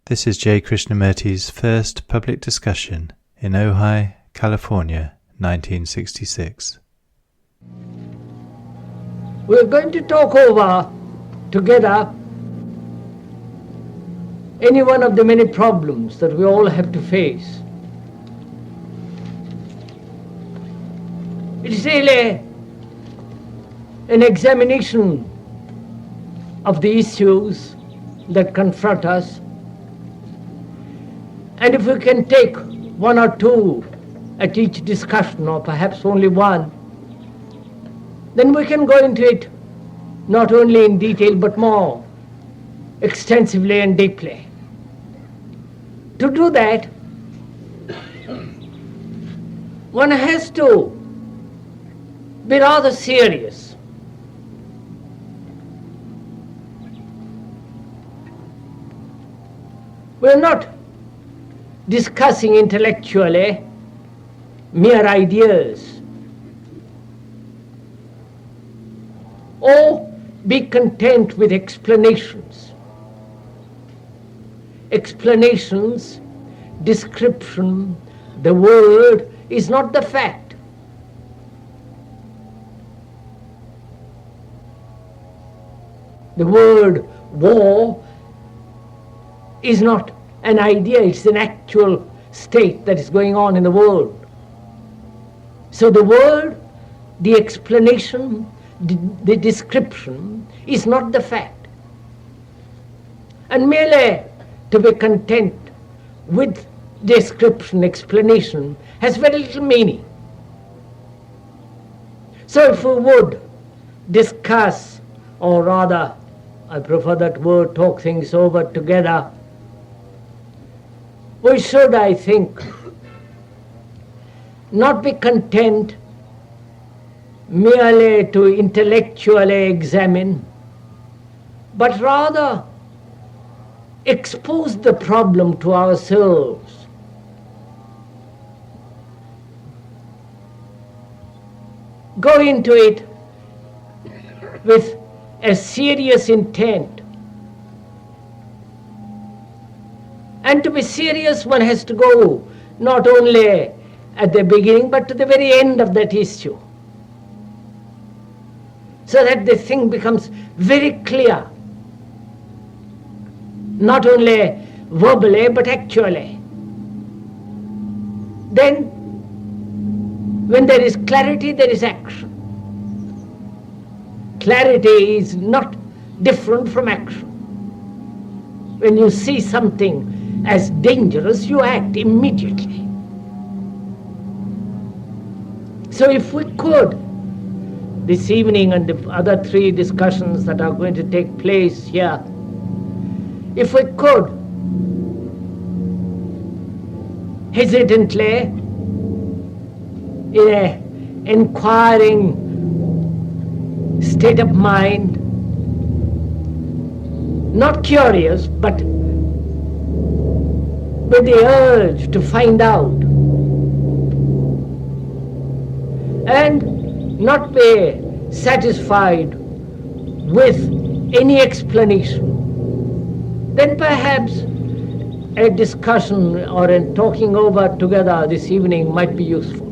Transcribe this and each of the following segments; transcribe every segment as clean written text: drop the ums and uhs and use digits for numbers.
This is J. Krishnamurti's first public discussion in Ojai, California, 1966. We're going to talk over together any one of the many problems that we all have to face. It is really an examination of the issues that confront us. And if we can take one or two at each discussion, or perhaps only one, then we can go into it not only in detail but more extensively and deeply. To do that, one has to be rather serious. We're not discussing intellectually mere ideas, or be content with explanations. Explanations, description, the word is not the fact. The word war is not an idea, it's an actual state that is going on in the world. So the word, the explanation, the description is not the fact. And merely to be content with description, explanation, has very little meaning. So if we would discuss, or rather, I prefer that word, talk things over together, we should, I think, not be content merely to intellectually examine, but rather expose the problem to ourselves. Go into it with a serious intent. And to be serious, one has to go not only at the beginning, but to the very end of that issue, so that the thing becomes very clear, not only verbally, but actually. Then, when there is clarity, there is action. Clarity is not different from action. When you see something as dangerous, you act immediately. So if we could, this evening and the other three discussions that are going to take place here, if we could hesitantly, in an inquiring state of mind, not curious, but with the urge to find out, and not be satisfied with any explanation, then perhaps a discussion or a talking over together this evening might be useful.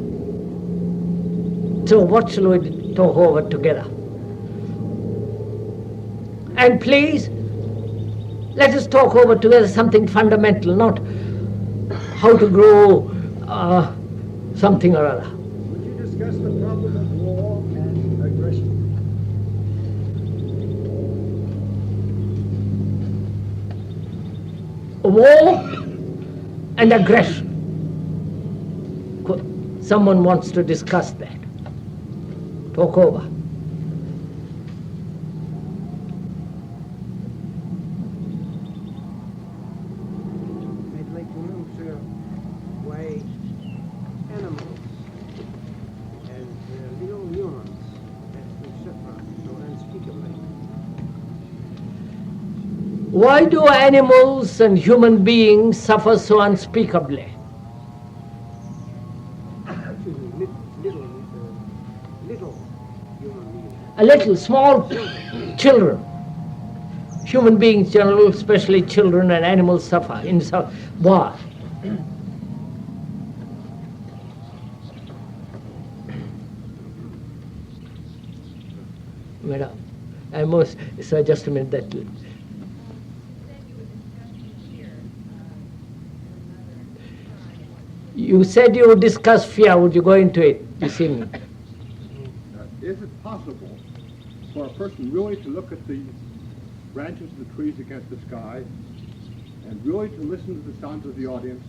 So what shall we talk over together? And please, let us talk over together something fundamental, not how to grow something or other. Would you discuss the problem of war and aggression? War and aggression. Someone wants to discuss that. Talk over. I'd like to know, sir, why animals and little humans have to suffer so unspeakably. Why do animals and human beings suffer so unspeakably? Little human beings. A little small children. Human beings, generally, especially children and animals, suffer in some. Why? Madam, I must, sir, just a minute. That you said you would discuss fear. Would you go into it? You see me. Is it possible for a person really to look at the branches of the trees against the sky and really to listen to the sounds of the audience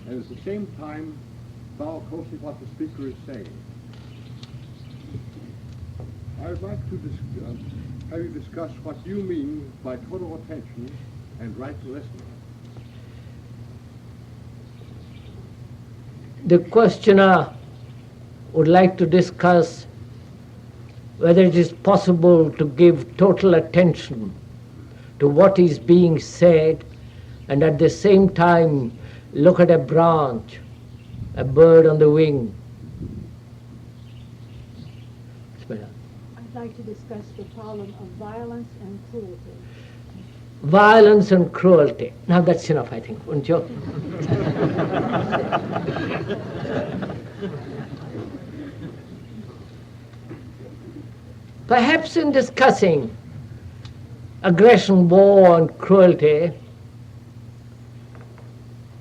and at the same time follow closely what the speaker is saying? I would like to have you discuss what you mean by total attention and right listening. The questioner would like to discuss whether it is possible to give total attention to what is being said and at the same time look at a branch, a bird on the wing. I'd like to discuss the problem of violence and cruelty. Violence and cruelty. Now that's enough, I think, wouldn't you? Perhaps in discussing aggression, war, and cruelty,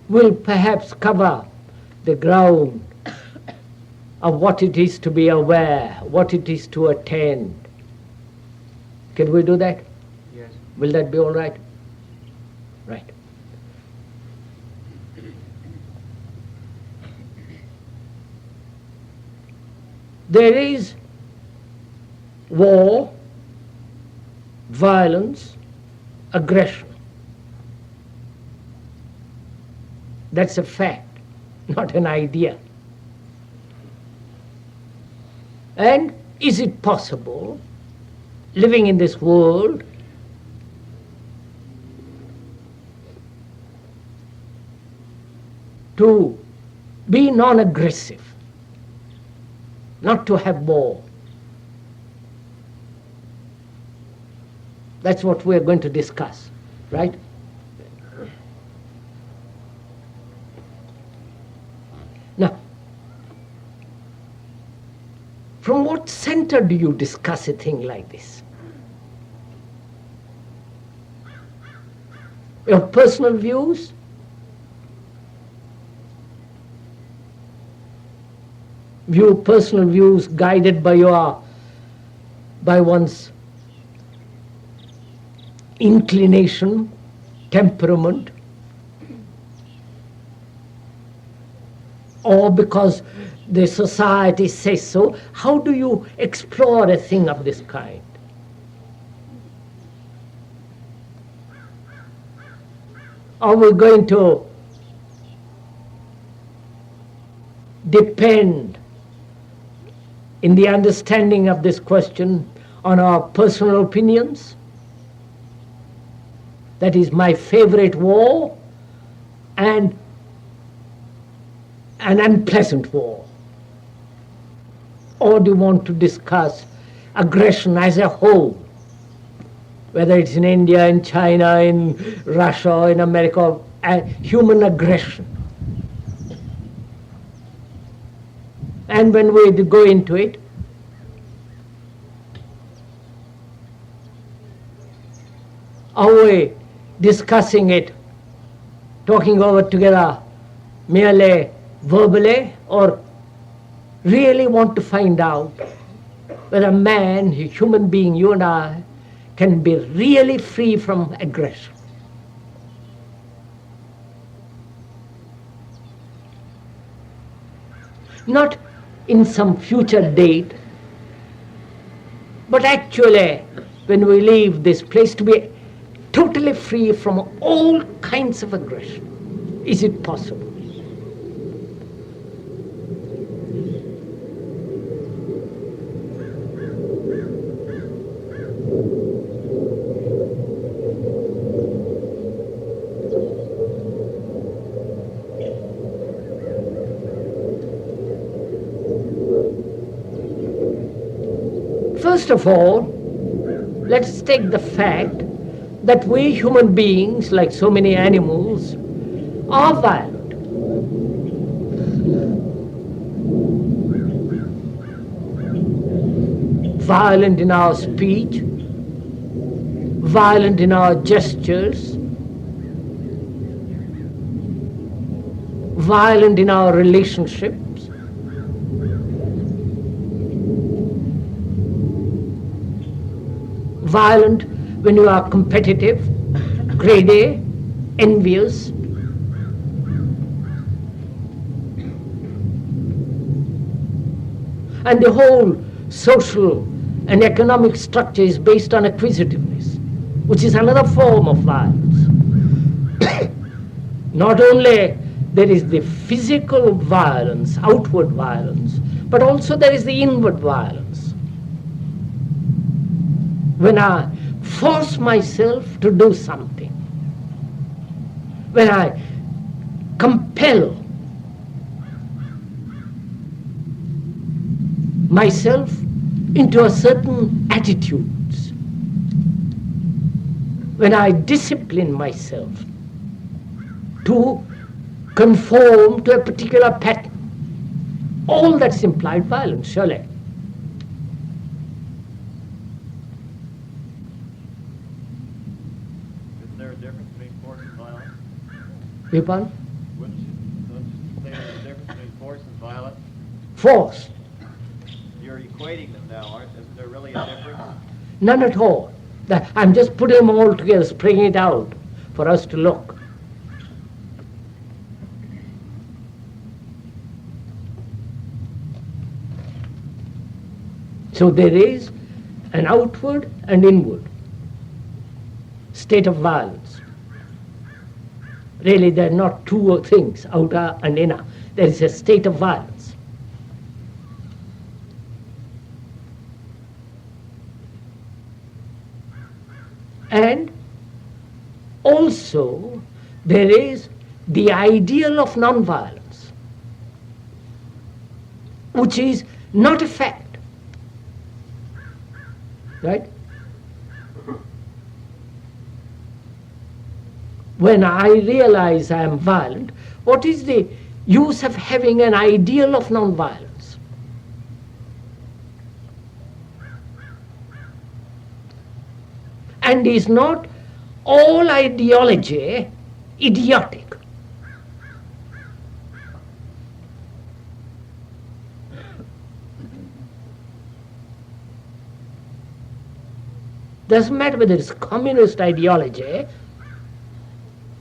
we'll perhaps cover the ground of what it is to be aware, what it is to attend. Can we do that? Yes. Will that be all right? Right. There is war, violence, aggression. That's a fact, not an idea. And is it possible, living in this world, to be non-aggressive, not to have war? That's what we're going to discuss, right? Now, from what center do you discuss a thing like this? Your personal views? Personal views guided by one's inclination, temperament, or because the society says so? How do you explore a thing of this kind? Are we going to depend in the understanding of this question on our personal opinions? That is my favorite war and an unpleasant war. Or do you want to discuss aggression as a whole, whether it's in India, in China, in Russia, in America, human aggression? And when we go into it, are we discussing it, talking over together merely verbally, or really want to find out whether man, a human being, you and I, can be really free from aggression? Not in some future date, but actually when we leave this place, to be totally free from all kinds of aggression. Is it possible? First of all, let's take the fact that we human beings, like so many animals, are violent. Violent in our speech, violent in our gestures, violent in our relationships, violent when you are competitive, greedy, envious. And the whole social and economic structure is based on acquisitiveness, which is another form of violence. Not only there is the physical violence, outward violence, but also there is the inward violence. When I force myself to do something, when I compel myself into a certain attitudes, when I discipline myself to conform to a particular pattern, all that's implied violence, surely. Isn't there a difference between force and violence? Vipal? Don't you say there's a difference between force and violence? Force. You're equating them now, aren't? Isn't there really a difference? None at all. I'm just putting them all together, spreading it out for us to look. So there is an outward and inward state of violence. Really, there are not two things, outer and inner. There is a state of violence. And also, there is the ideal of non-violence, which is not a fact. Right? When I realize I am violent, what is the use of having an ideal of non-violence? And is not all ideology idiotic? Doesn't matter whether it's communist ideology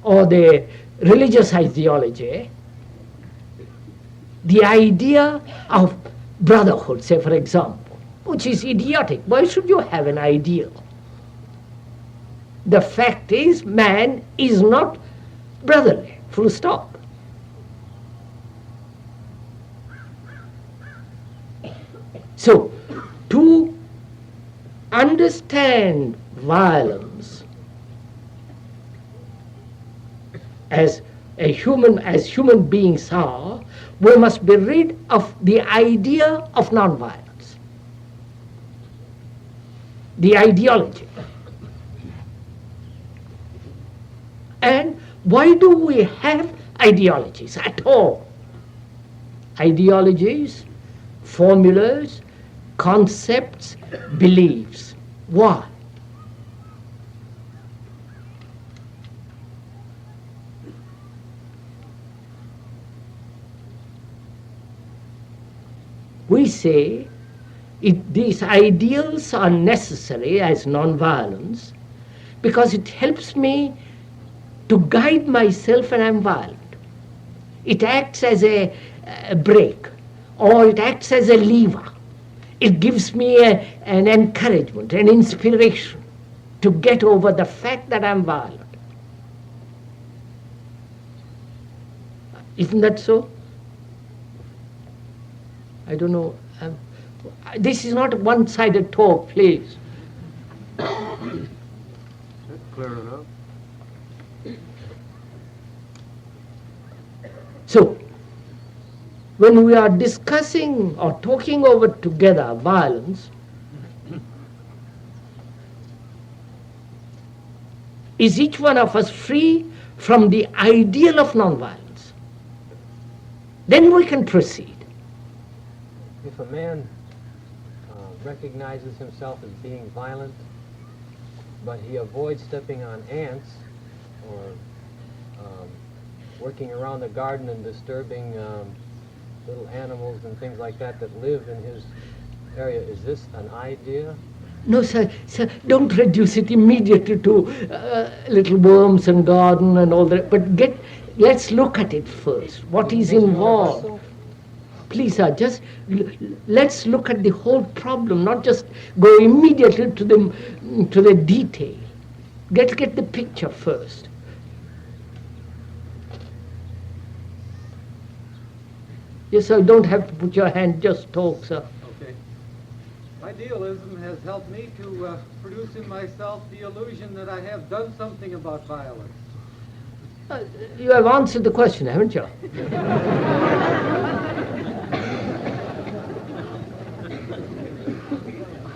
or the religious ideology, the idea of brotherhood, say for example, which is idiotic. Why should you have an ideal? The fact is, man is not brotherly, full stop. So, to understand violence as human beings are, we must be rid of the idea of non-violence, the ideology. And why do we have ideologies at all? Ideologies, formulas, concepts, beliefs. Why? We say these ideals are necessary as non-violence because it helps me to guide myself when I'm violent. It acts as a brake, or it acts as a lever. It gives me an encouragement, an inspiration to get over the fact that I'm violent. Isn't that so? I don't know. This is not a one-sided talk, please. That's clear enough. So, when we are discussing or talking over together violence, is each one of us free from the ideal of nonviolence? Then we can proceed. If a man recognizes himself as being violent, but he avoids stepping on ants or working around the garden and disturbing little animals and things like that that live in his area, is this an idea? No, sir, don't reduce it immediately to little worms and garden and all that, but let's look at it first. What is involved? Please, sir, just let's look at the whole problem, not just go immediately to the detail. Get the picture first. Yes, sir, don't have to put your hand, just talk, sir. Okay. Idealism has helped me to produce in myself the illusion that I have done something about violence. You have answered the question, haven't you?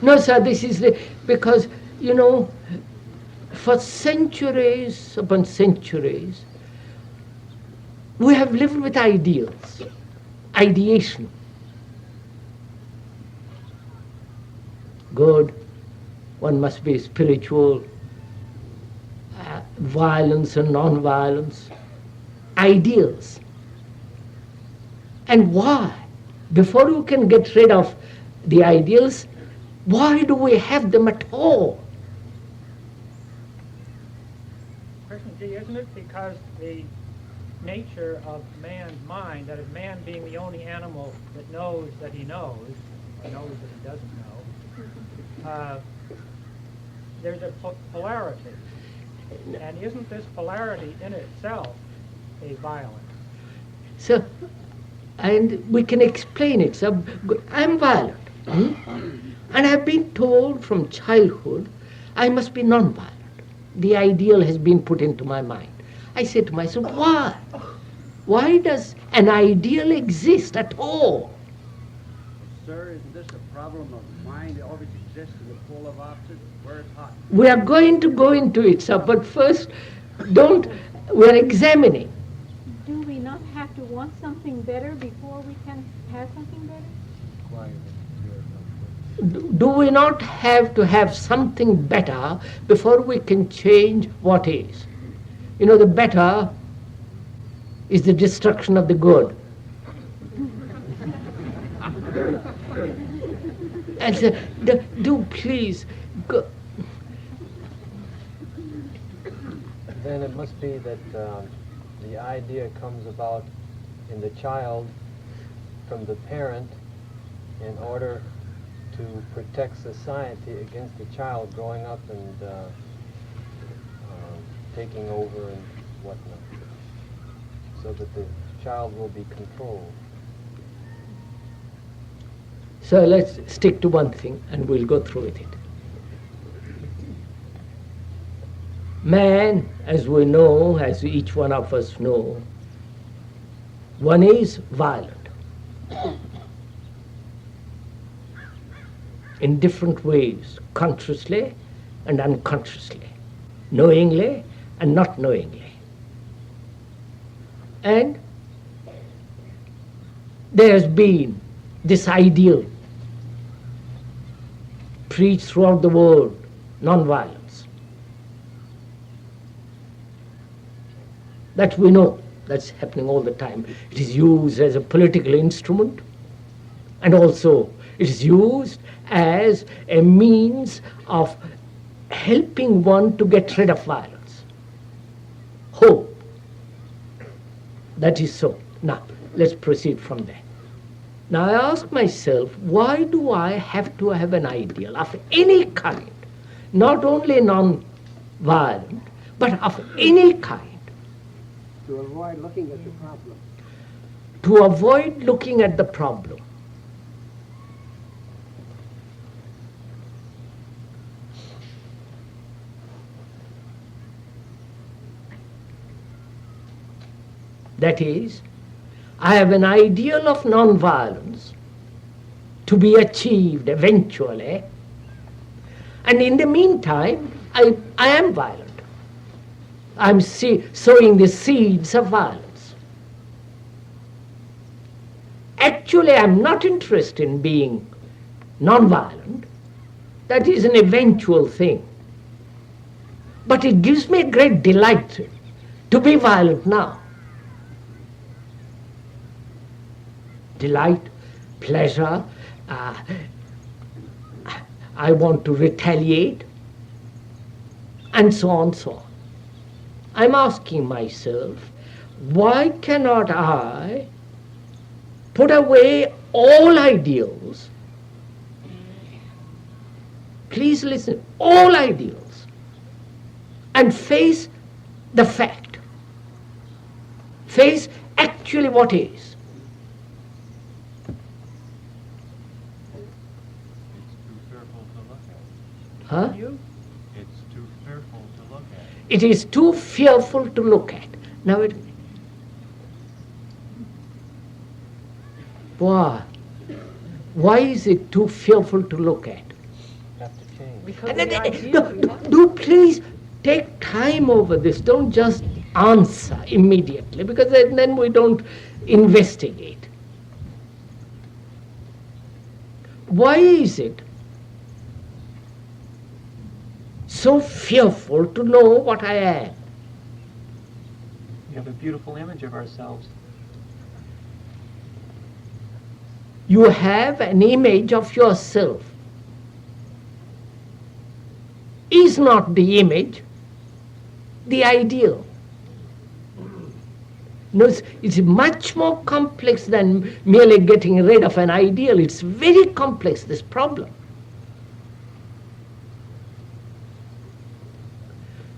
No, sir, this is because, you know, for centuries upon centuries, we have lived with ideals, ideation. Good, one must be spiritual, violence and non-violence, ideals. And why? Before you can get rid of the ideals, why do we have them at all? Person G, isn't it because the nature of man's mind, that is man being the only animal that knows that he knows that he doesn't know, there's a polarity. And isn't this polarity in itself a violence? So, and we can explain it. So, I'm violent. And I've been told from childhood I must be non-violent. The ideal has been put into my mind. I say to myself, why? Why does an ideal exist at all? Sir, isn't this a problem of mind that always exists in the pole of opposites, where it's hot? We are going to go into it, sir, but first, we're examining. Do we not have to want something better before we can have something better? Do we not have to have something better before we can change what is? You know, the better is the destruction of the good. And so, do please go. Then it must be that the idea comes about in the child from the parent in order to protect society against the child growing up and taking over and whatnot, so that the child will be controlled. So let's stick to one thing and we'll go through with it. Man, as we know, as each one of us know, one is violent in different ways, consciously and unconsciously, knowingly and not knowingly. And there has been this ideal preached throughout the world, non-violence. That we know, that's happening all the time. It is used as a political instrument, and also it is used as a means of helping one to get rid of violence. Hope. That is so. Now, let's proceed from there. Now I ask myself, why do I have to have an ideal of any kind, not only non-violent, but of any kind? To avoid looking at the problem. To avoid looking at the problem. That is, I have an ideal of non-violence to be achieved eventually, and in the meantime, I am violent. I'm sowing the seeds of violence. Actually, I'm not interested in being non-violent. That is an eventual thing. But it gives me a great delight to be violent now. Delight, pleasure, I want to retaliate, and so on, so on. I'm asking myself, why cannot I put away all ideals? Please listen, all ideals, and face the fact. Face actually what is. Huh? It's too fearful to look at. It is too fearful to look at. Now it. Why is it too fearful to look at? Have to change. Because Do please take time over this. Don't just answer immediately, because then we don't investigate. Why is it so fearful to know what I am? We have a beautiful image of ourselves. You have an image of yourself. Is not the image the ideal? No, it's much more complex than merely getting rid of an ideal. It's very complex, this problem.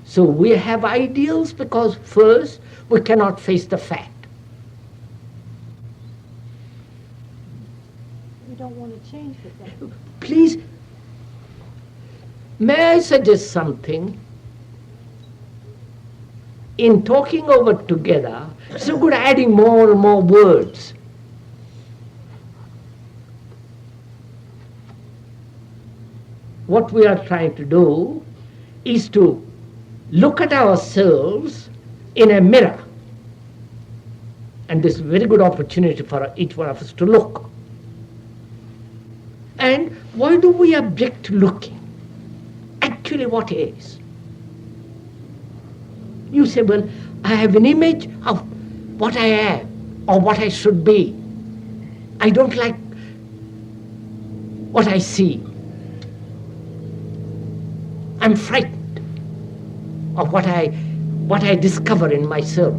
So we have ideals because first we cannot face the fact. You don't want to change the thing. Please, may I suggest something? In talking over together, so good adding more and more words. What we are trying to do is to look at ourselves in a mirror. And this is a very good opportunity for each one of us to look. And why do we object to looking? Actually, what is? You say, well, I have an image of what I am or what I should be. I don't like what I see. I'm frightened of what I discover in myself.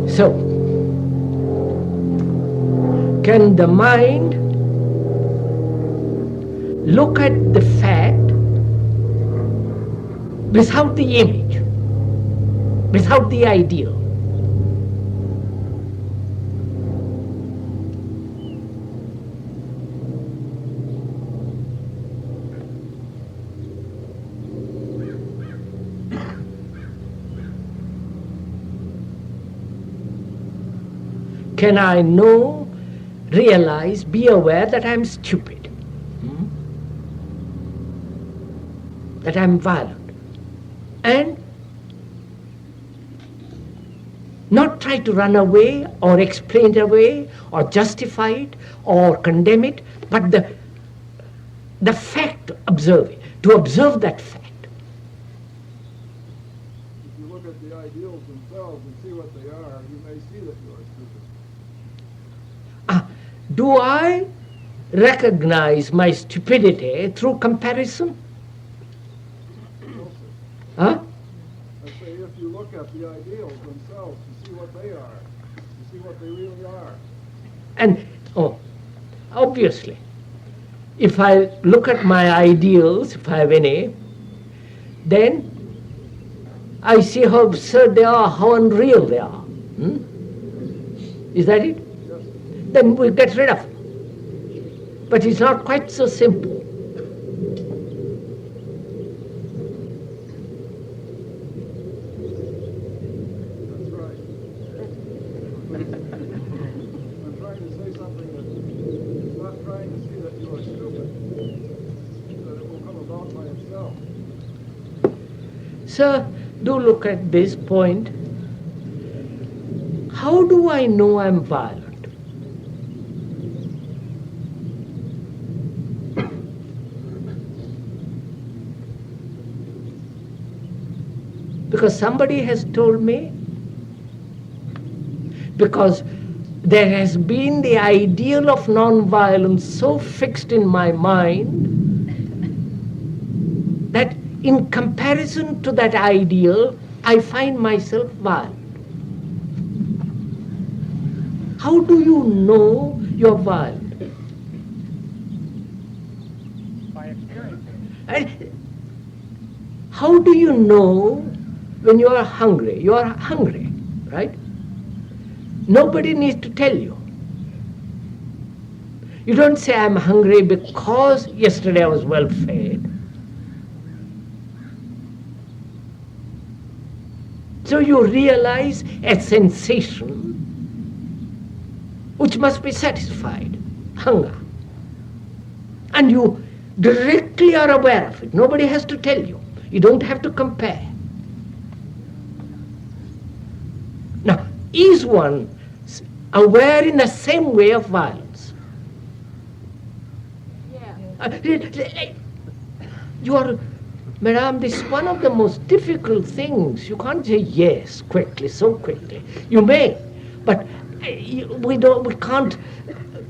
So, can the mind look at the fact without the image, without the ideal? Can I know, realize, be aware that I'm stupid, that I'm violent, and not try to run away or explain it away or justify it or condemn it, but the fact, observe it, to observe that fact. If you look at the ideals themselves and see what they are, you may see that you are stupid. Do I recognize my stupidity through comparison? Huh? I say if you look at the ideals themselves and see what they are, you see what they really are. And, obviously, if I look at my ideals, if I have any, then I see how absurd they are, how unreal they are. Is that it? Then we get rid of them. But it's not quite so simple. I'm trying to say something that is not trying to see that you are stupid, that it will come about by itself. Sir, do look at this point. How do I know I'm violent? Because somebody has told me? Because there has been the ideal of non-violence so fixed in my mind that in comparison to that ideal, I find myself violent. How do you know you're violent? By experience. How do you know when you are hungry? You are hungry, right? Nobody needs to tell you. You don't say, I'm hungry because yesterday I was well fed. So you realize a sensation which must be satisfied, hunger. And you directly are aware of it. Nobody has to tell you. You don't have to compare. Now, is one aware in the same way of violence? Yeah. You are, Madam, this is one of the most difficult things. You can't say yes quickly, so quickly. You may, but we can't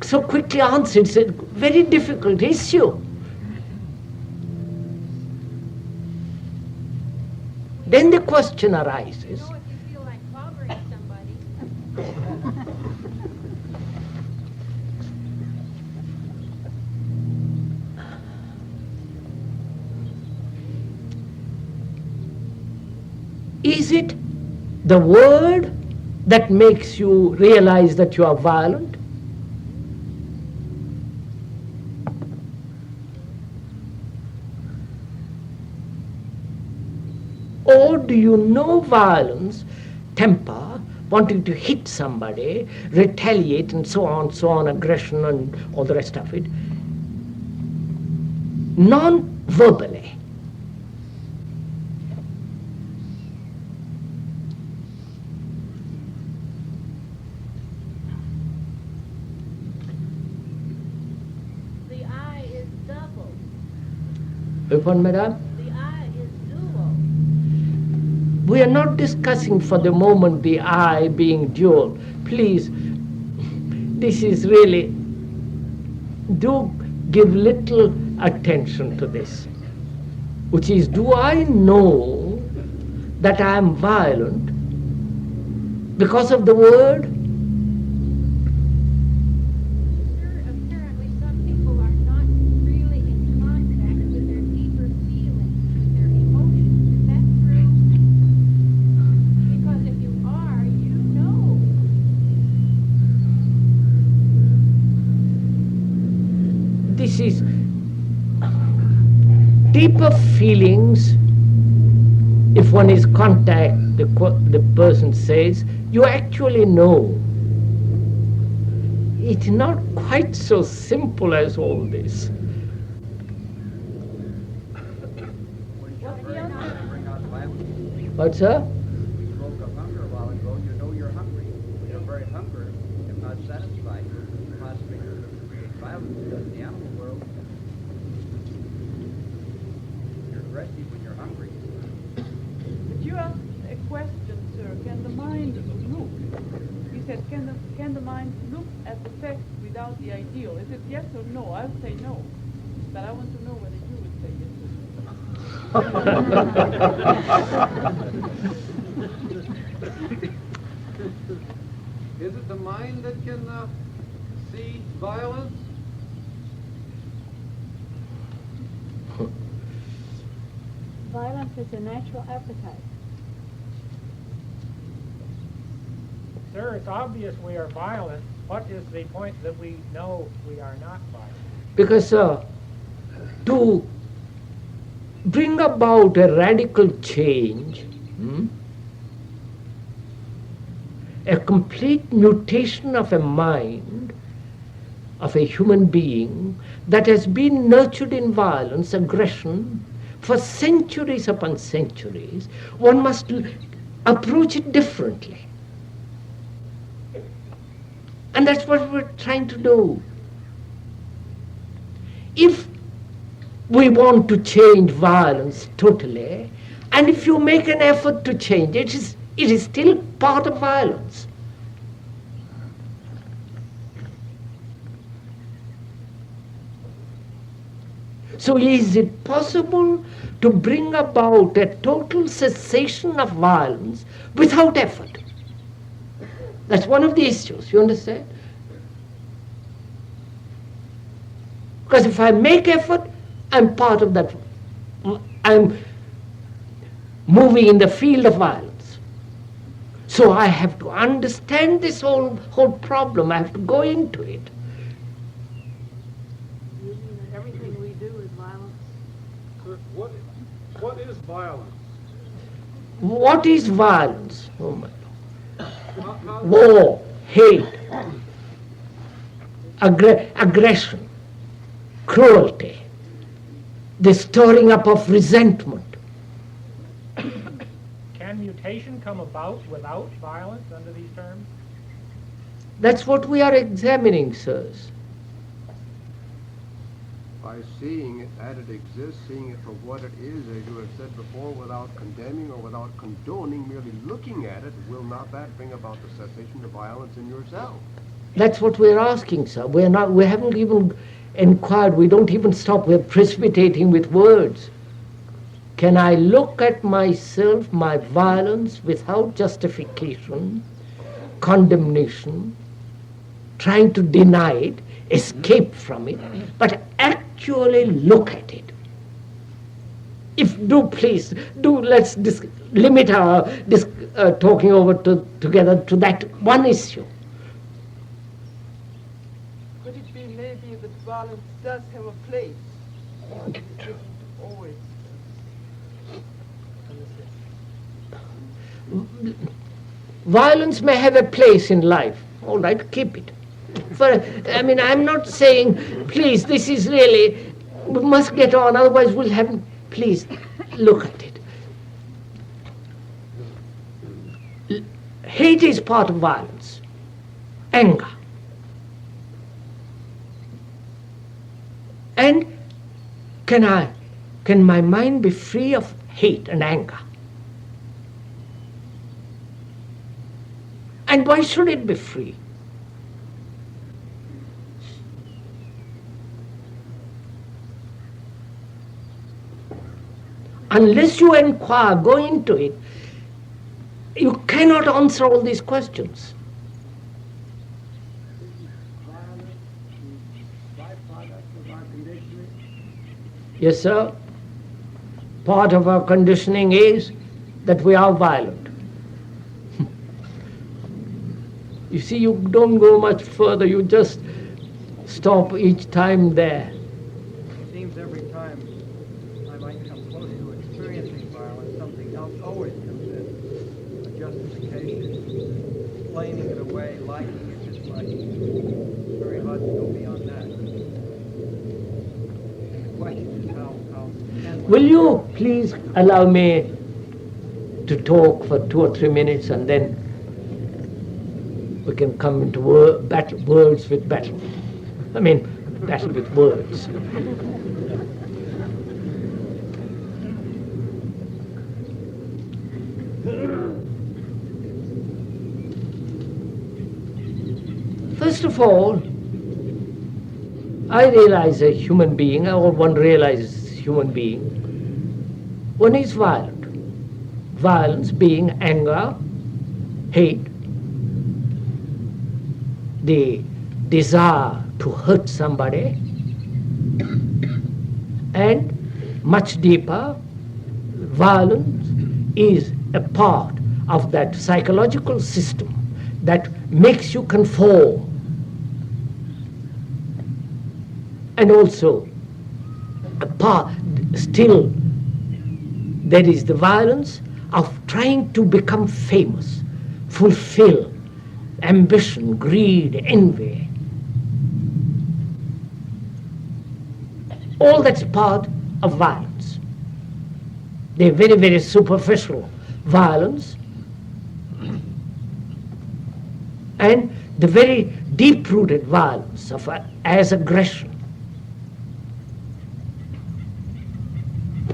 so quickly answer. It's a very difficult issue. Then the question arises. You know, if you feel like clobbering somebody. Is it the word that makes you realize that you are violent? Or do you know violence, temper, wanting to hit somebody, retaliate and so on, aggression and all the rest of it, non-verbally? The eye is double. Upon, Madam? The eye is dual. We are not discussing for the moment the I being dual. Please, this is really, do give little attention to this, which is, do I know that I am violent because of the word? Sir, apparently some people are not really in contact with their deeper feelings, with their emotions. Is that true? Because if you are, you know. This is deeper feelings. If one is contact, the person says, you actually know. It's not quite so simple as all this. When you're very hungry, you bring out violence. What, sir? You spoke of hunger a while ago. You know you're hungry. When you're very hungry, if not satisfied, you possibly create violence in the animal world. You're aggressive when you're hungry. But you asked a question, sir. Can the mind look? You said, can the mind look at the fact without the ideal? Is it yes or no? I'll say no. But I want to know whether you would say yes or no. Is it the mind that can see violence? Violence is a natural appetite. Sir, it's obvious we are violent. What is the point that we know we are not violent? Because to bring about a radical change, a complete mutation of a mind of a human being that has been nurtured in violence, aggression, for centuries upon centuries. One must approach it differently. And that's what we're trying to do. If we want to change violence totally, and if you make an effort to change it, it is still part of violence. So is it possible to bring about a total cessation of violence without effort? That's one of the issues, you understand? Because if I make effort, I'm part of that. I'm moving in the field of violence. So I have to understand this whole problem. I have to go into it. You mean that everything we do is violence? Sir, what is violence? What is violence? Oh my Lord. War, hate, aggression, cruelty, the storing up of resentment. Can mutation come about without violence under these terms? That's what we are examining, sirs. By seeing it as it exists, seeing it for what it is, as you have said before, without condemning or without condoning, merely looking at it, will not that bring about the cessation of violence in yourself? That's what we're asking, sir. We haven't even inquired. We don't even stop. We're precipitating with words. Can I look at myself, my violence, without justification, condemnation, trying to deny it, escape from it, but actually look at it? Let's limit our talking together to that one issue. Could it be maybe that violence does have a place? It isn't always. Violence may have a place in life. All right, keep it. I'm not saying, please, this is really, we must get on, otherwise we'll have, please, look at it. Hate is part of violence. Anger. And can my mind be free of hate and anger? And why should it be free? Unless you inquire, go into it, you cannot answer all these questions. Yes, sir. Part of our conditioning is that we are violent. You see, you don't go much further, you just stop each time there. It seems every time I might come close to experiencing violence, something else always comes in. A justification, explaining it away, liking it, disliking it. It's very hard to go beyond that. And the question is how Will you please allow me to talk for 2 or 3 minutes, and then we can come into words with battle. Battle with words. First of all, I realize a human being, or one realizes a human being, one is violent. Violence being anger, hate, the desire to hurt somebody, and much deeper, violence is a part of that psychological system that makes you conform. And also, still, there is the violence of trying to become famous, fulfill ambition, greed, envy. All that's part of violence. They're very, very superficial violence, and the very deep-rooted violence of as aggression.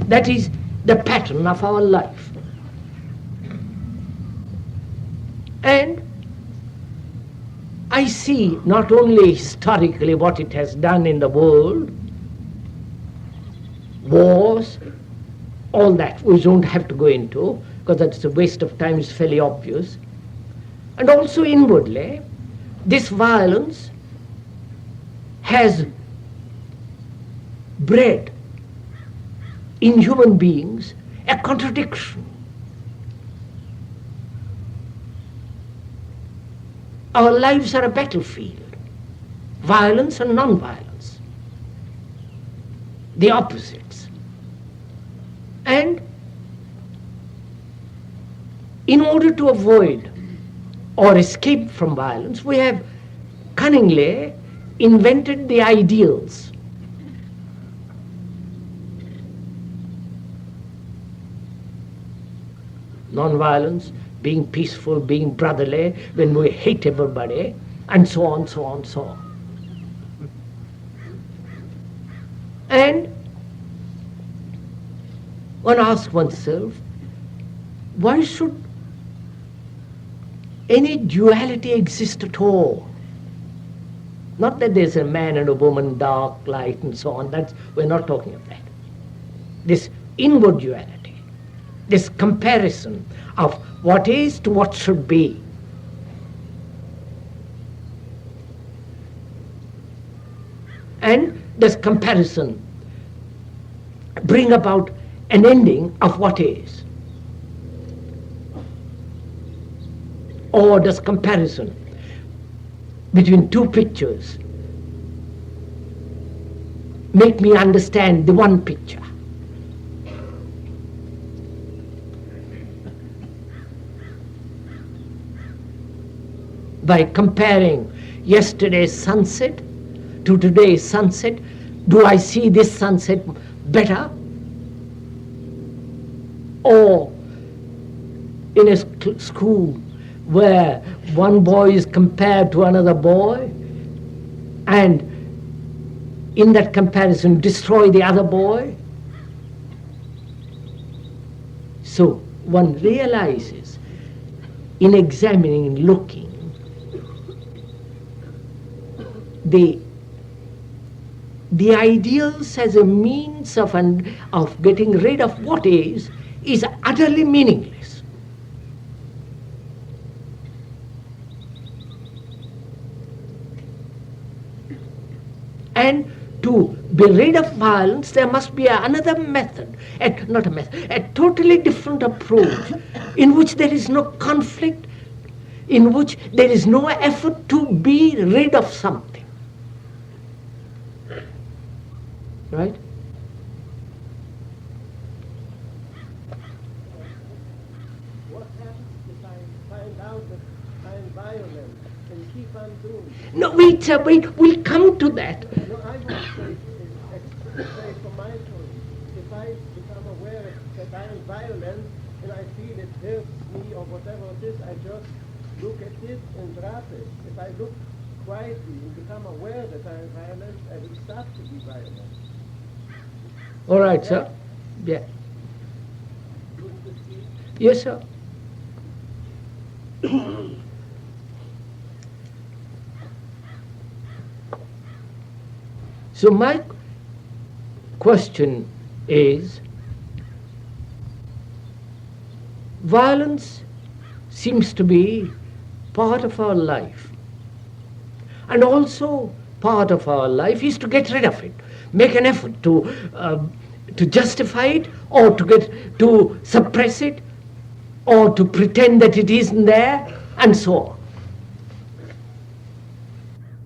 That is the pattern of our life. And I see not only historically what it has done in the world, wars, all that we don't have to go into because that's a waste of time, it's fairly obvious. And also inwardly, this violence has bred in human beings a contradiction. Our lives are a battlefield, violence and non-violence, the opposites. And in order to avoid or escape from violence, we have cunningly invented the ideals. Non-violence, being peaceful, being brotherly, when we hate everybody, and so on, so on, so on. And one asks oneself, why should any duality exist at all? Not that there's a man and a woman, dark, light, and so on. We're not talking of that. This inward duality, this comparison of what is to what should be. And this comparison bring about an ending of what is. Or does comparison between two pictures make me understand the one picture? By comparing yesterday's sunset to today's sunset, do I see this sunset better? Or in a school where one boy is compared to another boy and in that comparison destroy the other boy? So one realizes in examining, looking, the ideals as a means of getting rid of what is utterly meaningless. And to be rid of violence, there must be another method, a totally different approach, in which there is no conflict, in which there is no effort to be rid of something. Right? What happens if I find out that I'm violent and keep on doing it? No, we'll come to that. No, I would say for my choice, if I become aware that I am violent and I feel it hurts me or whatever it is, I just look at it and drop it. If I look quietly and become aware that I am violent, I will stop to be violent. All right, sir. Yeah. Yes, sir. So my question is, violence seems to be part of our life. And also part of our life is to get rid of it. Make an effort to justify it, or to suppress it, or to pretend that it isn't there, and so on.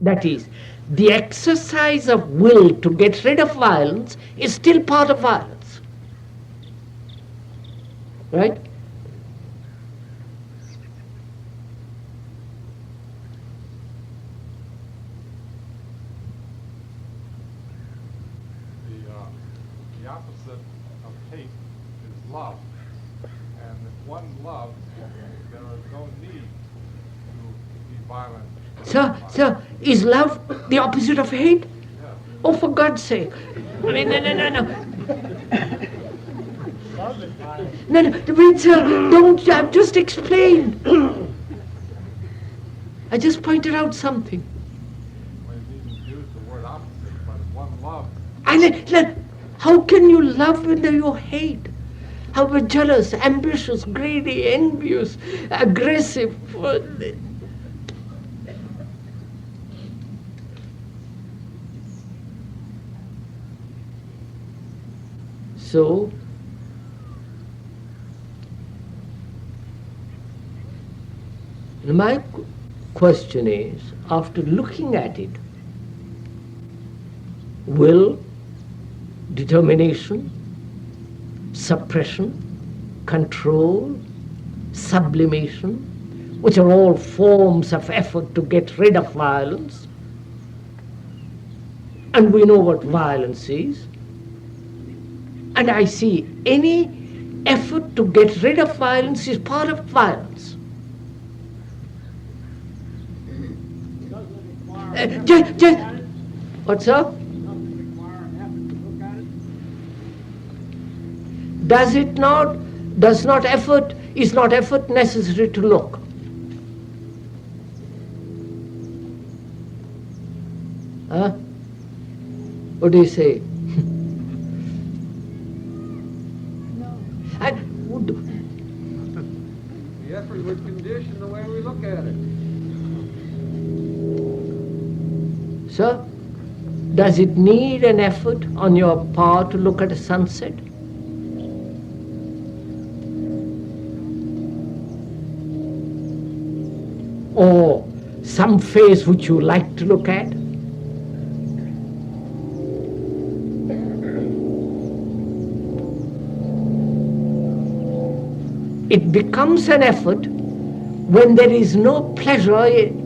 That is, the exercise of will to get rid of violence is still part of violence. Right? opposite of hate is love. And if one loves, there is no need to be violent. Sir, is love the opposite of hate? Yes. Oh, for God's sake. I mean, no. No, wait, sir, don't, I've just explained. I just pointed out something. Well, you didn't use the word opposite, but if one loves, How can you love when you hate? How we're jealous, ambitious, greedy, envious, aggressive. So, my question is, after looking at it, will, determination, suppression, control, sublimation, which are all forms of effort to get rid of violence, and we know what violence is, and I see any effort to get rid of violence is part of violence. What's up? Is not effort necessary to look? Huh? What do you say? The effort would condition the way we look at it. Sir, does it need an effort on your part to look at a sunset? Or some face which you like to look at? It becomes an effort when there is no pleasure in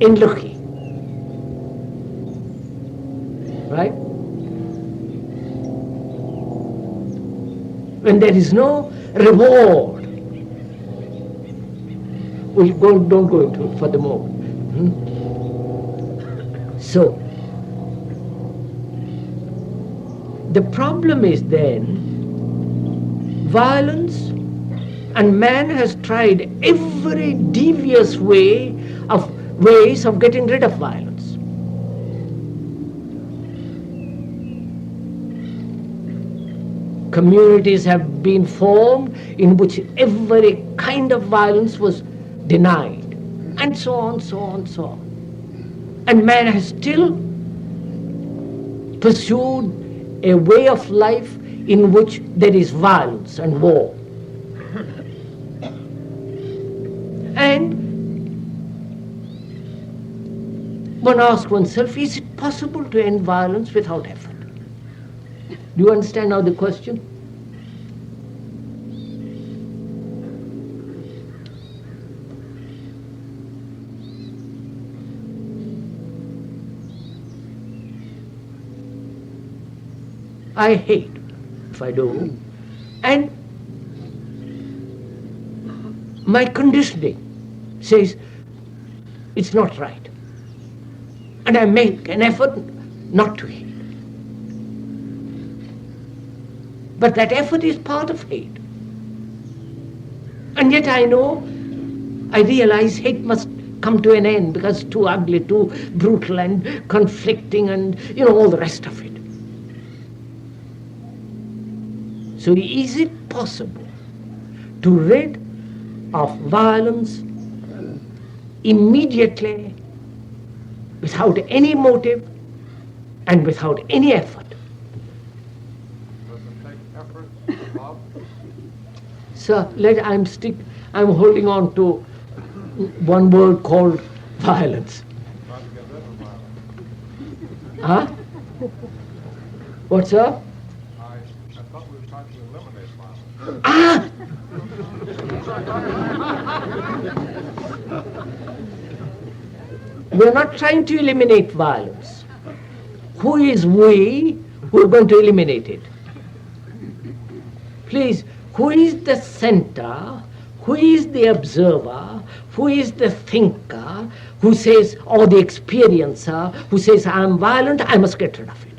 looking. Right? When there is no reward. We don't go into it for the moment. So, the problem is then, violence, and man has tried every devious ways of getting rid of violence. Communities have been formed in which every kind of violence was denied, and so on. And man has still pursued a way of life in which there is violence and war. And one asks oneself, is it possible to end violence without effort? Do you understand now the question? I hate if I do, and my conditioning says it's not right, and I make an effort not to hate. But that effort is part of hate, and yet I realize hate must come to an end because it's too ugly, too brutal and conflicting, and all the rest of it. So is it possible to rid of violence immediately, without any motive and without any effort? does it take effort to love? Sir, I'm holding on to one word called violence. Try to get rid of violence. Huh? What's up? I thought we were trying to eliminate violence. Ah! We're not trying to eliminate violence. who is we who are going to eliminate it? Please, who is the center? Who is the observer? Who is the thinker? Who says, or the experiencer, who says, I am violent, I must get rid of it?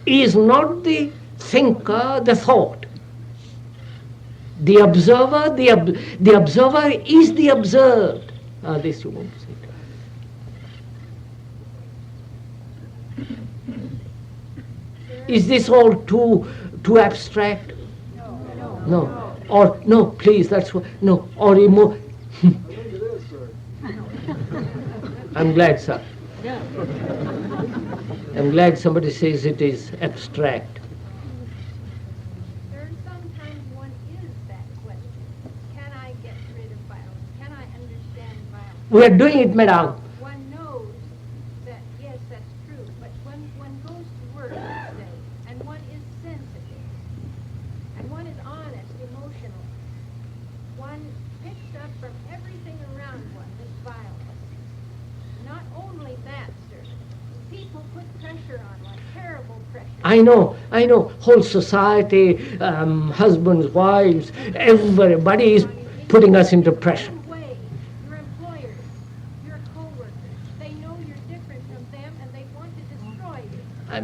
Is not the thinker the thought? The observer, the observer is the observed. This you won't see. Is this all too abstract? No. Or no, please, that's what, no, or I'm glad, sir. I'm glad somebody says it is abstract. Sir, sometimes one is that question. Can I get rid of violence? Can I understand violence? We are doing it, madam. One knows that, yes, that's true, but when one goes to work, let's say, and one is sensitive, and one is honest, emotional, one picks up from everything around one this violence. Not only that, sir, people put pressure on one, terrible pressure. I know. Whole society, husbands, wives, everybody is putting us into pressure. Your employers, your co-workers, they know you're different from them and they want to destroy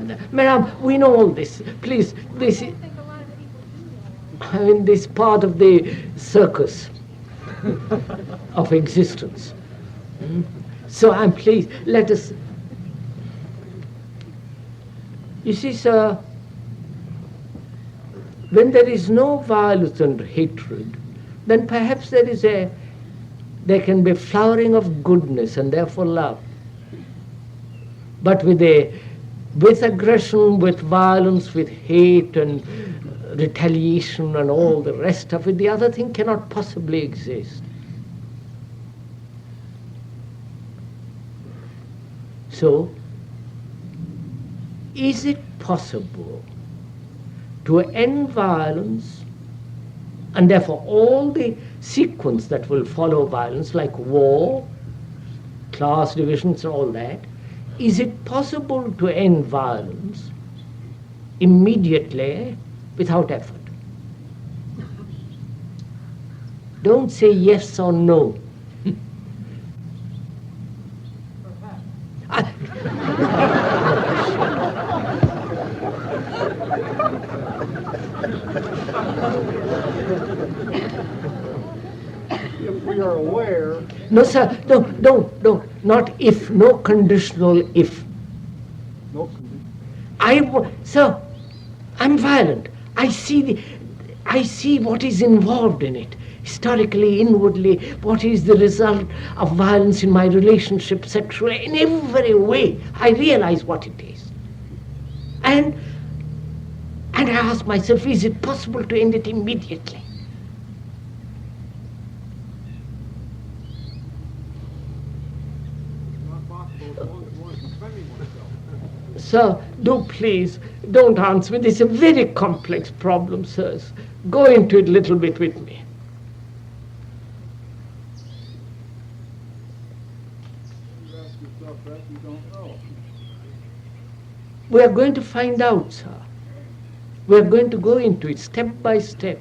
you. Madam, we know all this. Please, this is, I mean, this part of the circus of existence. So I'm pleased, let us. You see, sir, when there is no violence and hatred, then perhaps there can be flowering of goodness and therefore love. But with aggression, with violence, with hate and retaliation and all the rest of it, the other thing cannot possibly exist. So, is it possible to end violence and therefore all the sequence that will follow violence, like war, class divisions and all that, is it possible to end violence immediately without effort? Don't say yes or no. If we are aware... No, sir, don't. Not if, no conditional if. No conditional. Sir, I'm violent. I see what is involved in it. Historically, inwardly, what is the result of violence in my relationship, sexually, in every way. I realize what it is. And I ask myself, is it possible to end it immediately? Sir, please, don't answer me. This is a very complex problem, sirs. Go into it a little bit with me. You ask yourself that, you don't know. We are going to find out, sir. We are going to go into it step by step,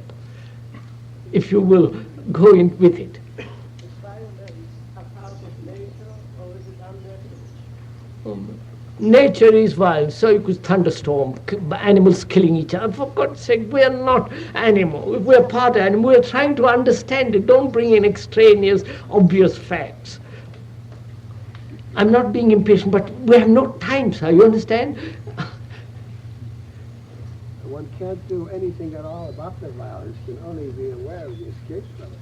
if you will go in with it. Nature is violent, so you could thunderstorm, animals killing each other. For God's sake, we are not animals. We are part of animal. We are trying to understand it. Don't bring in extraneous, obvious facts. I'm not being impatient, but we have no time, sir. You understand? One can't do anything at all about the violence, can only be aware of the escapes from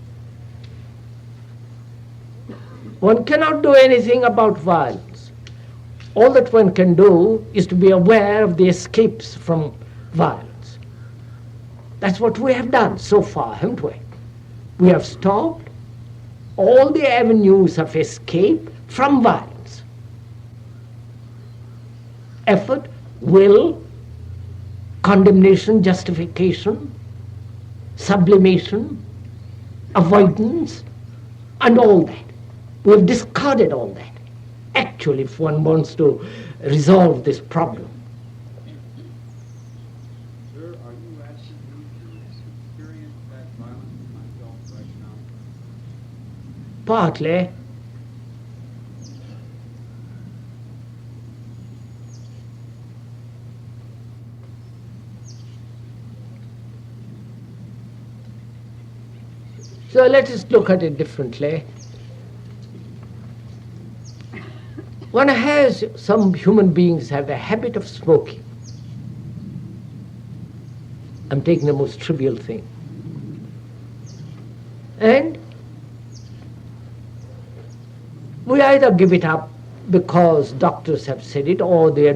it. One cannot do anything about violence. All that one can do is to be aware of the escapes from violence. That's what we have done so far, haven't we? We have stopped all the avenues of escape from violence. Effort, will, condemnation, justification, sublimation, avoidance, and all that. We have discarded all that. factual if one wants to resolve this problem. Sir, are you asking me to experience that violence myself right now? Partly. So let us look at it differently. Some human beings have a habit of smoking. I'm taking the most trivial thing. And we either give it up because doctors have said it, or the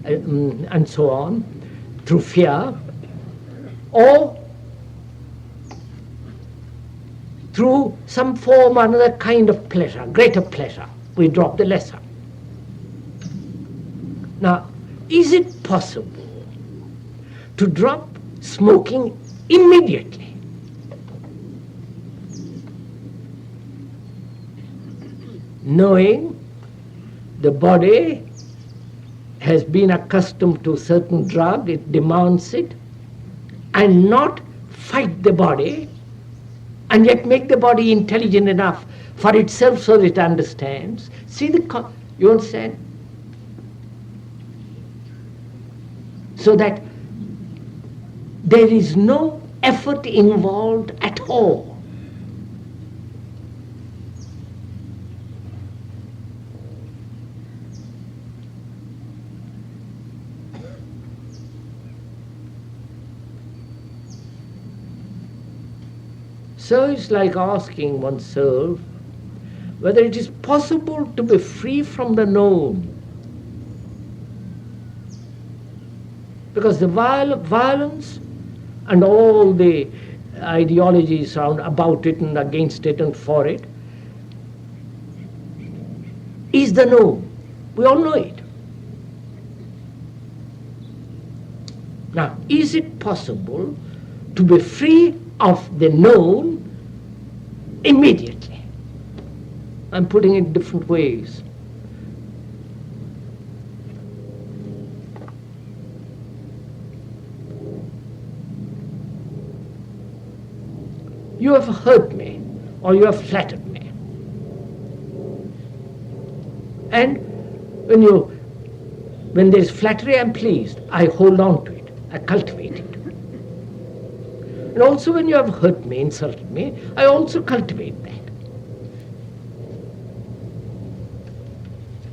and so on, through fear, or through some form or another kind of pleasure, greater pleasure. We drop the lesser. Now, is it possible to drop smoking immediately? Knowing the body has been accustomed to a certain drug, it demands it, and not fight the body, and yet make the body intelligent enough for itself so that it understands. You understand? So that there is no effort involved at all. So it's like asking oneself whether it is possible to be free from the known. Because the violence and all the ideologies about it and against it and for it is the known. We all know it. Now, is it possible to be free of the known immediately? I'm putting it different ways. You have hurt me, or you have flattered me. And when there is flattery, I'm pleased. I hold on to it. I cultivate it. And also when you have hurt me, insulted me, I also cultivate that.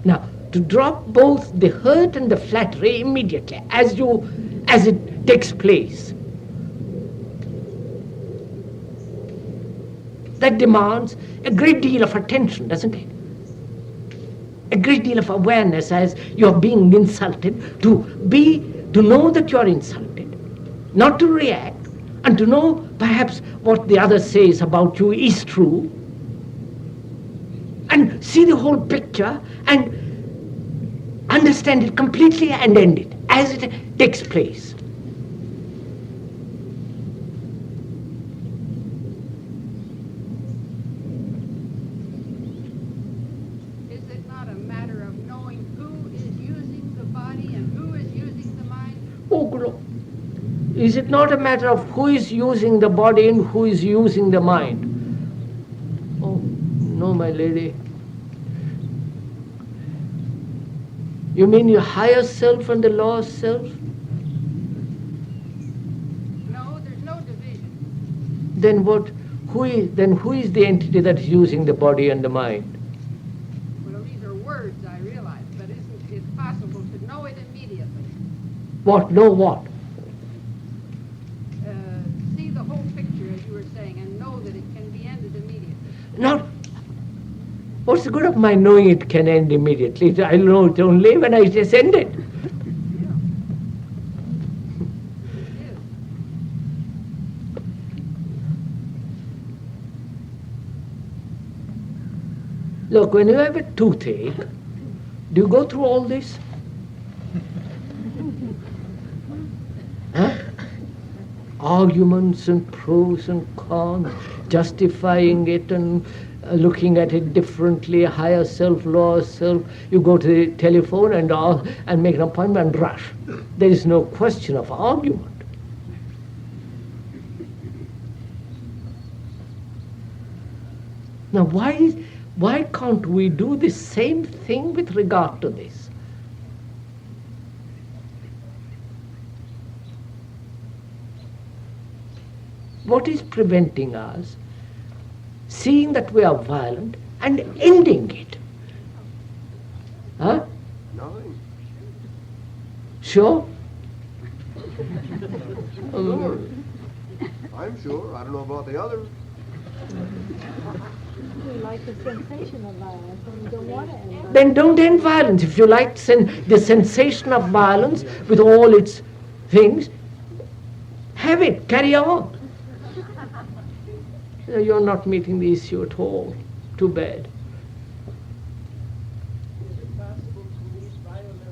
Now, to drop both the hurt and the flattery immediately, as it takes place, that demands a great deal of attention, doesn't it? A great deal of awareness as you're being insulted, to know that you're insulted, not to react, and to know perhaps what the other says about you is true, and see the whole picture and understand it completely and end it as it takes place. Is it not a matter of knowing who is using the body and who is using the mind? Oh, good Lord. Is it not a matter of who is using the body and who is using the mind? Oh, no, my lady. You mean your higher self and the lower self? No, there's no division. Then what? Who is the entity that is using the body and the mind? Well, these are words, I realize, but isn't it possible to know it immediately? What? Know what? See the whole picture, as you were saying, and know that it can be ended immediately. Not. What's the good of my knowing it can end immediately? I'll know it only when I just end it. Look, when you have a toothache, do you go through all this? Huh? Arguments and pros and cons, justifying it and looking at it differently, higher self, lower self. You go to the telephone and make an appointment and rush. There is no question of argument. Now, why can't we do the same thing with regard to this? What is preventing us seeing that we are violent and ending it? Huh? Nothing. Sure? Sure. I'm sure. I don't know about the others. We like the sensation of violence and we don't want to end violence. Then don't end violence. If you like the sensation of violence with all its things, have it, carry on. You're not meeting the issue at all. Too bad. Is it possible to use violence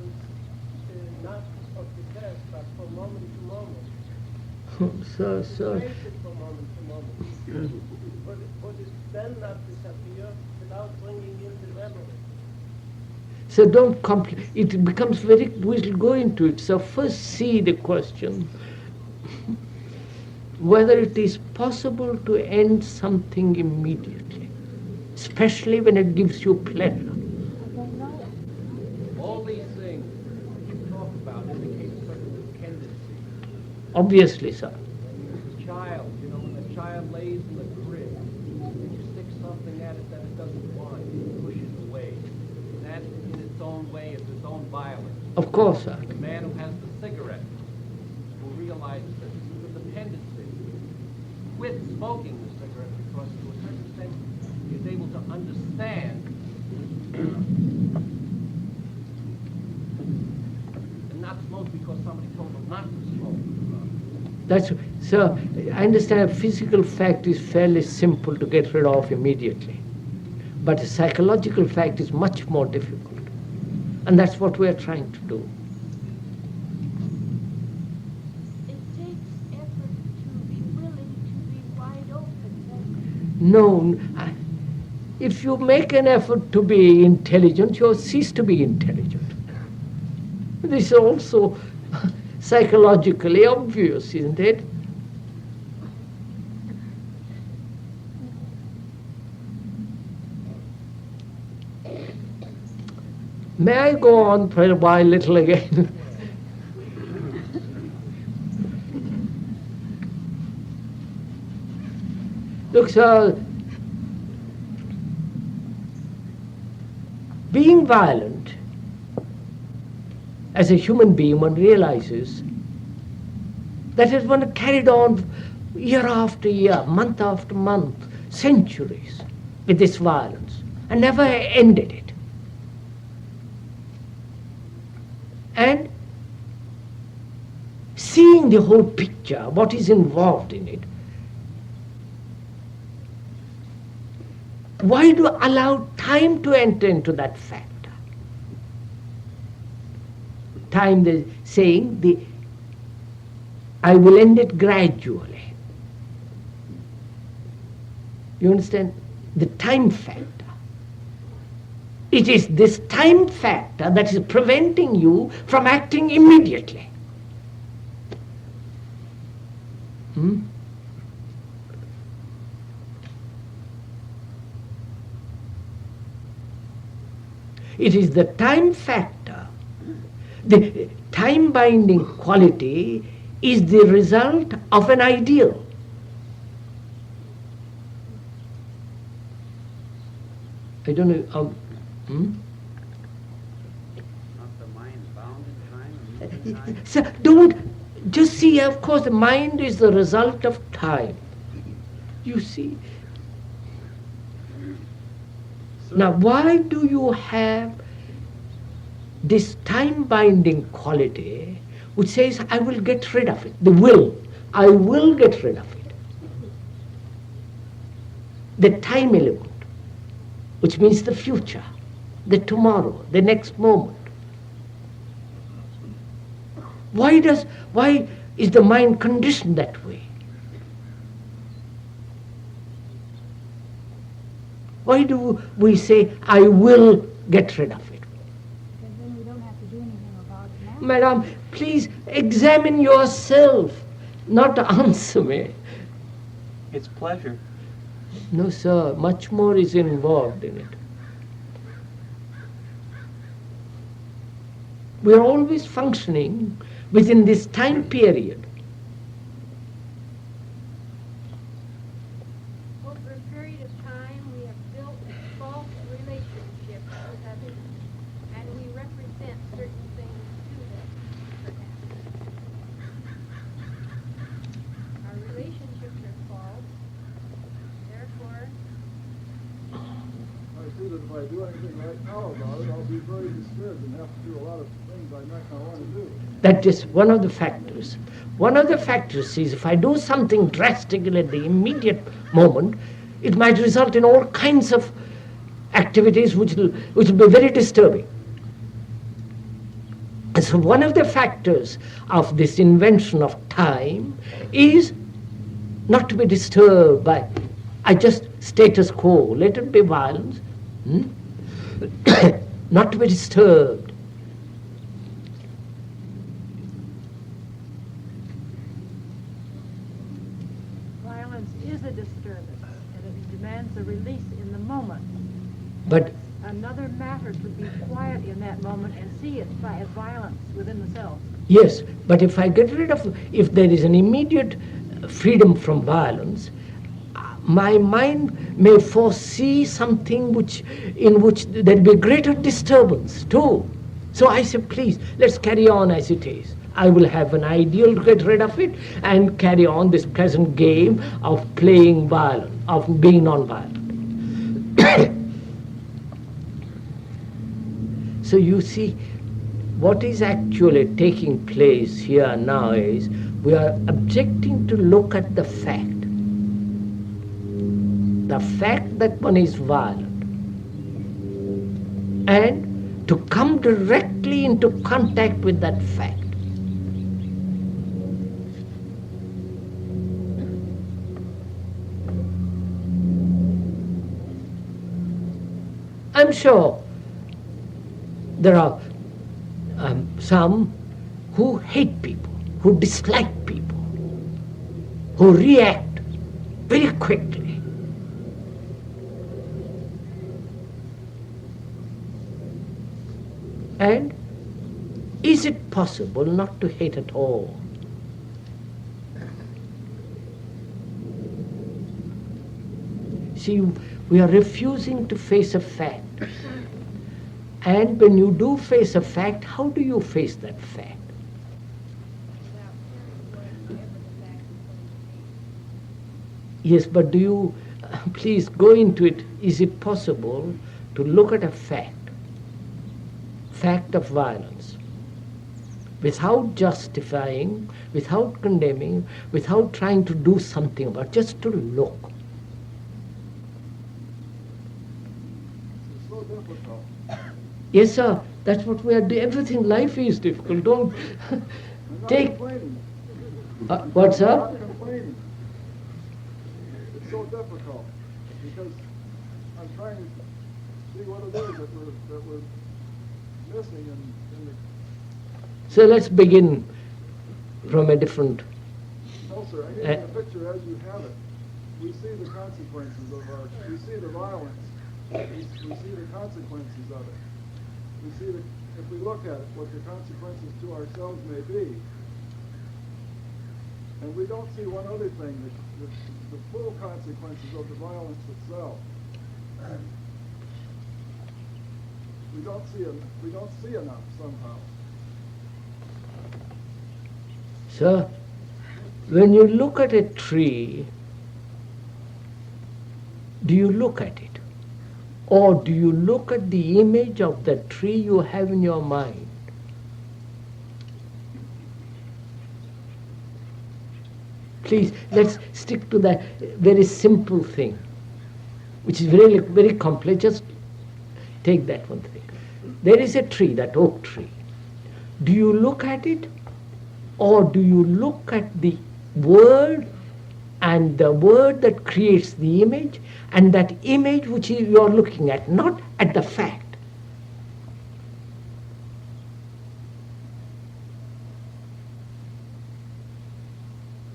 not of the past, but from moment to moment? So. Face it from moment to moment. But it then not disappear without bringing in the memory. So don't it becomes very, we'll go into it. So first see the question, whether it is possible to end something immediately, especially when it gives you pleasure. All these things you talk about indicate a certain tendency. Obviously, sir. When a child, when a child lays in the crib, and you stick something at it that it doesn't want, you push it away. That, in its own way, is its own violence. Of course, sir. The man who has the cigarette will realize that this is a tendency. Quit smoking the cigarette because, to a certain extent, he is able to understand and not smoke because somebody told him not to smoke. So I understand a physical fact is fairly simple to get rid of immediately. But a psychological fact is much more difficult. And that's what we're trying to do. No, if you make an effort to be intelligent, you'll cease to be intelligent. This is also psychologically obvious, isn't it? May I go on for a while, little again? Look, sir, being violent, as a human being, one realizes that it one carried on year after year, month after month, centuries with this violence, and never ended it. And seeing the whole picture, what is involved in it, why do you allow time to enter into that factor? Time, the saying, I will end it gradually. You understand? The time factor. It is this time factor that is preventing you from acting immediately. It is the time factor. The time-binding quality is the result of an ideal. I don't know how... Not the mind bound in time and So don't just see, of course, the mind is the result of time. You see? Now, why do you have this time-binding quality which says, I will get rid of it? The will. I will get rid of it. The time element, which means the future, the tomorrow, the next moment. Why is the mind conditioned that way? Why do we say, I will get rid of it? Because then we don't have to do anything about it now. Madam, please examine yourself, not answer me. It's pleasure. No, sir, much more is involved in it. We are always functioning within this time period. Over a period of time, we have built false relationships with others, and we represent certain things to them, perhaps. Our relationships are false, therefore, I see that if I do anything right now about it, I'll be very disturbed and have to do a lot of things I might not want to do. That is one of the factors. One of the factors is if I do something drastically at the immediate moment, it might result in all kinds of activities which will be very disturbing. And so one of the factors of this invention of time is not to be disturbed by, I just status quo, let it be violence, not to be disturbed. Violence is a disturbance, and it demands a release in the moment. But Another matter to be quiet in that moment and see it as violence within the self. yes, but if I get rid of, if there is an immediate freedom from violence, my mind may foresee something in which there will be greater disturbance too. So I say, please, let's carry on as it is. I will have an ideal to get rid of it and carry on this present game of playing violent, of being non-violent. So you see, what is actually taking place here now is we are objecting to look at the fact that one is violent, and to come directly into contact with that fact. I'm sure there are some who hate people, who dislike people, who react very quickly. And is it possible not to hate at all? See, we are refusing to face a fact. And when you do face a fact, how do you face that fact? Yes, but do you, please go into it, is it possible to look at a fact of violence, without justifying, without condemning, without trying to do something about it, just to look? It's so difficult. Yes, sir, that's what we are doing. Everything, life is difficult. Don't take... what, sir? I'm not complaining. It's so difficult because I'm trying to see what it is that we're missing in the... So let's begin from a different... No, sir, I need the picture as you have it. We see the consequences of our... We see the violence. We see the consequences of it. We see that if we look at it, what the consequences to ourselves may be. And we don't see one other thing, the full consequences of the violence itself. We don't see enough somehow. Sir, when you look at a tree, do you look at it? Or do you look at the image of the tree you have in your mind? Please, let's stick to that very simple thing, which is really very complex. Just take that one thing. There is a tree, that oak tree. Do you look at it, or do you look at the world and the word that creates the image, and that image which you are looking at, not at the fact.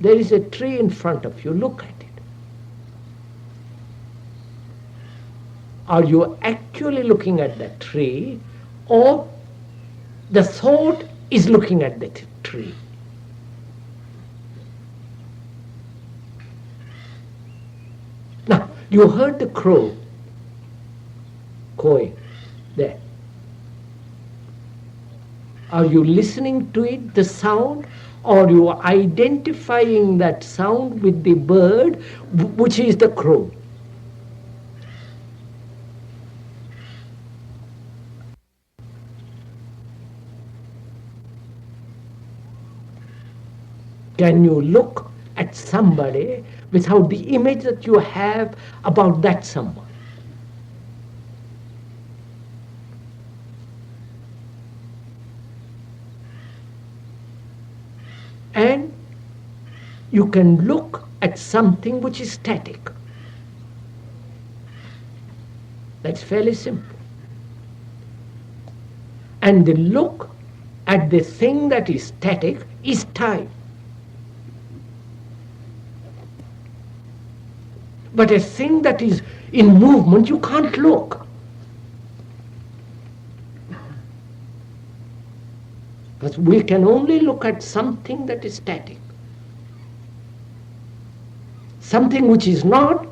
There is a tree in front of you, look at it. Are you actually looking at the tree, or the thought is looking at the tree? Now, you heard the crow cawing there. Are you listening to it, the sound, or you are identifying that sound with the bird, which is the crow? Can you look at somebody without the image that you have about that someone? And you can look at something which is static. That's fairly simple. And the look at the thing that is static is time. But a thing that is in movement, you can't look. But we can only look at something that is static. Something which is not,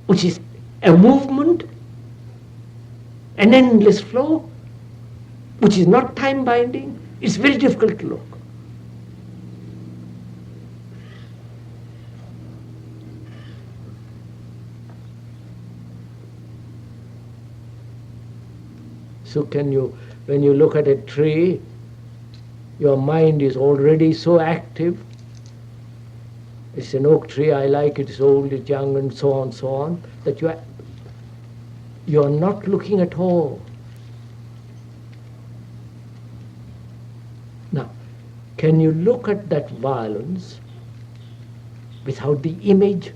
which is a movement, an endless flow, which is not time binding, it's very difficult to look. So can you, when you look at a tree, your mind is already so active. It's an oak tree, I like it, it's old, it's young, and so on, that you are not looking at all. Now, can you look at that violence without the image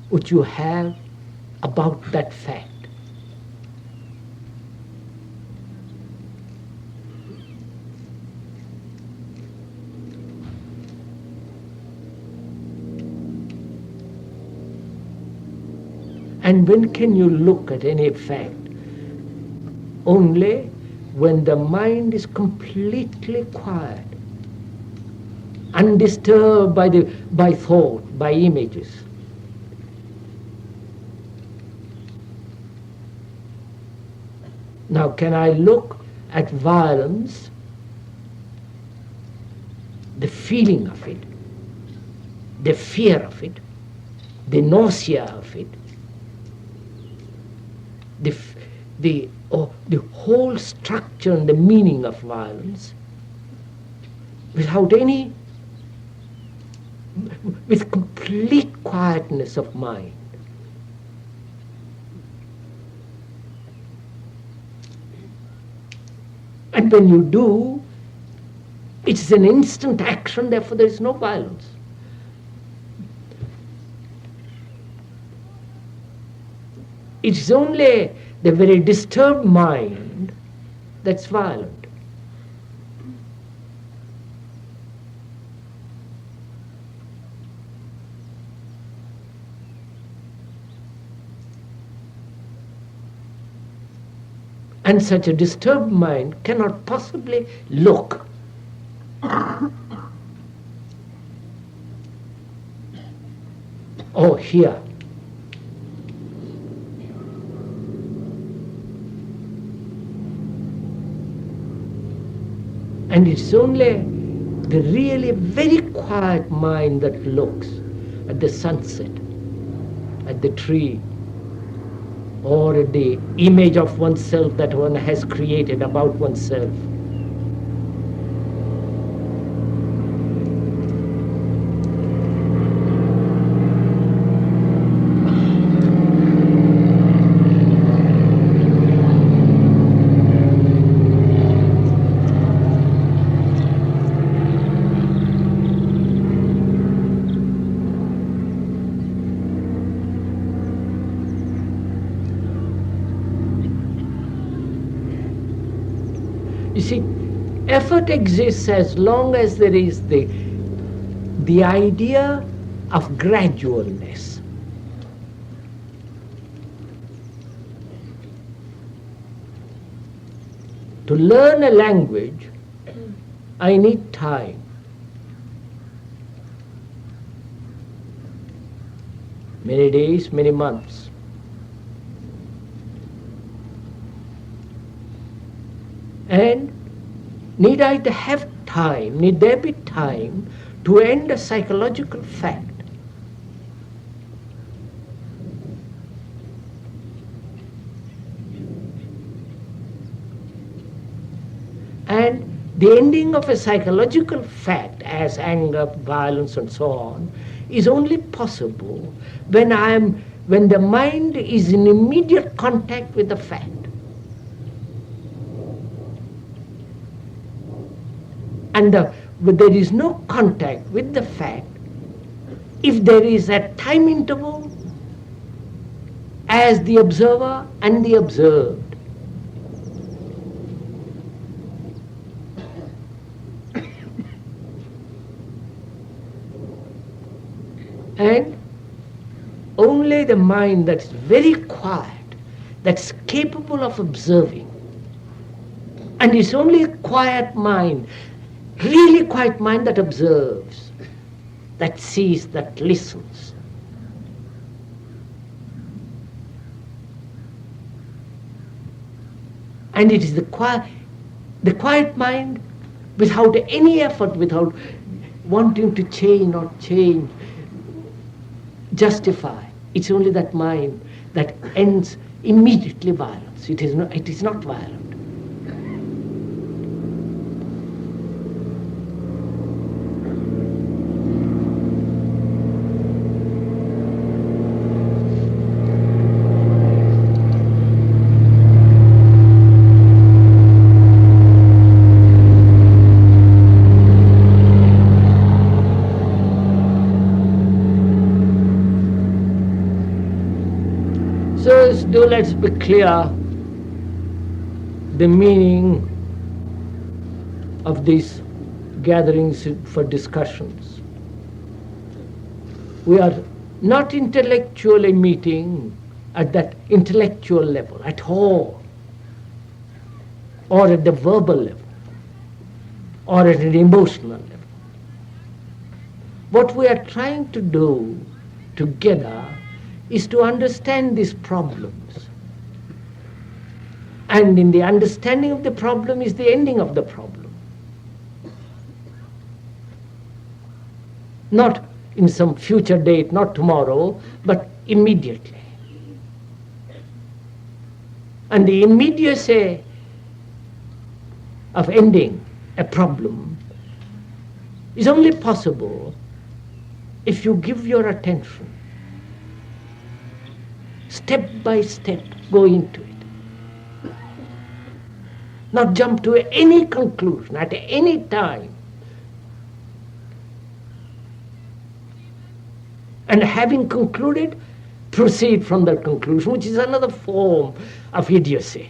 which you have about that fact? And when can you look at any fact? Only when the mind is completely quiet, undisturbed by thought, by images. Now, can I look at violence, the feeling of it, the fear of it, the nausea of it, the whole structure and the meaning of violence, with complete quietness of mind? And when you do, it's an instant action, therefore there is no violence. It's only the very disturbed mind that's violent. And such a disturbed mind cannot possibly look. Oh, here. And it's only the really very quiet mind that looks at the sunset, at the tree, or at the image of oneself that one has created about oneself. You see, effort exists as long as there is the idea of gradualness. To learn a language, I need time. Many days, many months. And need I have time, need there be time to end a psychological fact? And the ending of a psychological fact, as anger, violence, and so on, is only possible when the mind is in immediate contact with the fact. And there is no contact with the fact if there is a time interval as the observer and the observed. And only the mind that's very quiet, that's capable of observing, and it's only a quiet mind, really quiet mind, that observes, that sees, that listens. And it is the quiet mind without any effort, without wanting to change or change, justify. It's only that mind that ends immediately violence. It is not violent. So let's be clear the meaning of these gatherings for discussions. We are not intellectually meeting at that intellectual level at all, or at the verbal level, or at an emotional level. What we are trying to do together is to understand these problems. And in the understanding of the problem is the ending of the problem. Not in some future date, not tomorrow, but immediately. And the immediacy of ending a problem is only possible if you give your attention, step by step, go into it. Not jump to any conclusion at any time. And having concluded, proceed from that conclusion, which is another form of idiocy.